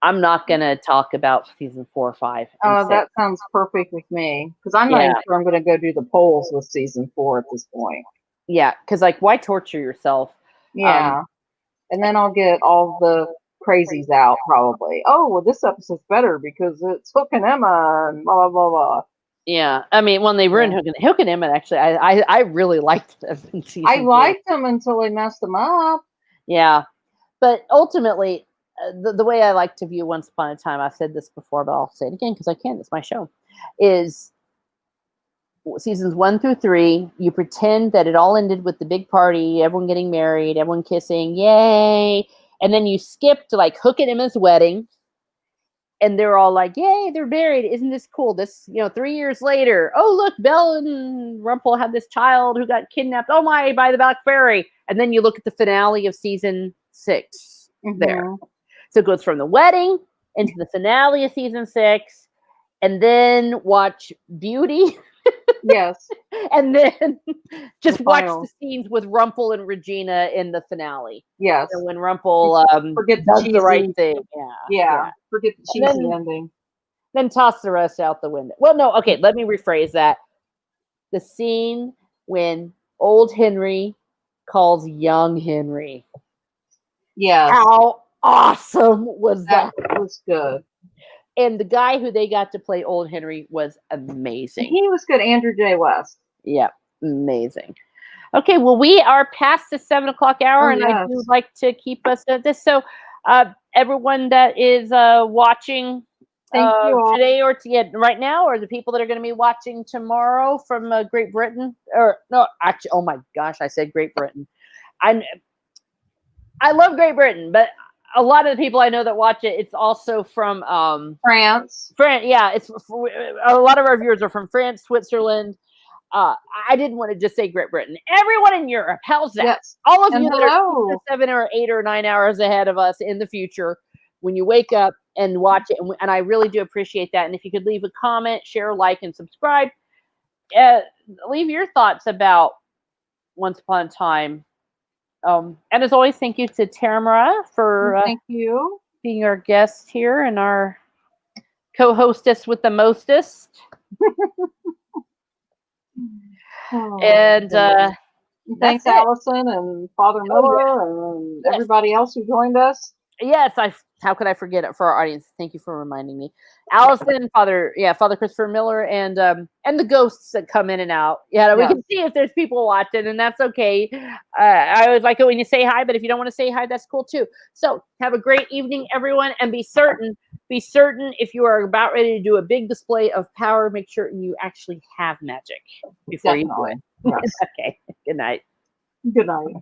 I'm not gonna talk about season 4, 5, and 6. That sounds perfect with me because I'm not Yeah, even sure I'm going to go do the polls with season 4 at this point. yeah, because like, why torture yourself? Um, Yeah, and then I'll get all the crazies out probably. Oh, well, this episode's better because it's Hook and Emma and blah blah blah blah. yeah, I mean, when they ruined Yeah. Hook and Emmett, actually, I really liked them in I season 3. liked them until they messed them up. Yeah, but ultimately, the way I like to view Once Upon a Time, I've said this before, but I'll say it again because I can. It's my show. Is seasons 1 through 3, you pretend that it all ended with the big party, everyone getting married, everyone kissing, yay, and then you skip to like Hook and Emma's wedding, and they're all like, yay, they're married, isn't this cool? This, 3 years later, oh look, Belle and Rumpel had this child who got kidnapped, oh my, by the Black Fairy. And then you look at the finale of season 6 there. Mm-hmm. So it goes from the wedding into the finale of season 6, and then watch Beauty. Yes. And then just watch final. the scenes with Rumpel and Regina in the finale. Yes. And when Rumpel Forget the does the right cheesy. thing. Yeah. Forget the And cheesy ending. then toss the rest out the window. Well, no, okay, let me rephrase that. The scene when old Henry calls young Henry. Yes. How awesome was that? That was good. And the guy who they got to play old Henry was amazing. He was good. Andrew J. West. Yeah, amazing. Okay, well, we are past the 7 o'clock hour, Oh, and I do yes. like to keep us at this. So, everyone that is watching Thank you all. today or right now, or the people that are going to be watching tomorrow from Great Britain, or no, actually, oh my gosh, I said Great Britain. I love Great Britain, but a lot of the people I know that watch it, it's also from France. France. Yeah, it's a lot of our viewers are from France, Switzerland. I didn't want to just say Great Britain. Everyone in Europe, how's that? Yes. All of And you that are hello. 7 or 8 or 9 hours ahead of us in the future, when you wake up and watch it, and I really do appreciate that. And if you could leave a comment, share, like, and subscribe, leave your thoughts about Once Upon a Time. And as always, thank you to Tamara for Thank you. being our guest here and our co-hostess with the mostest. Oh, And thanks, that's it. Allison and Father Miller and Yes. everybody else who joined us. Yes, how could I forget it for our audience? Thank you for reminding me. Allison, Father Christopher Miller, and the ghosts that come in and out. Yeah, we can see if there's people watching, and that's okay. I always like it when you say hi, but if you don't want to say hi, that's cool too. So have a great evening, everyone, and be certain if you are about ready to do a big display of power, make sure you actually have magic before you do it. Yes. Okay. Good night. Good night.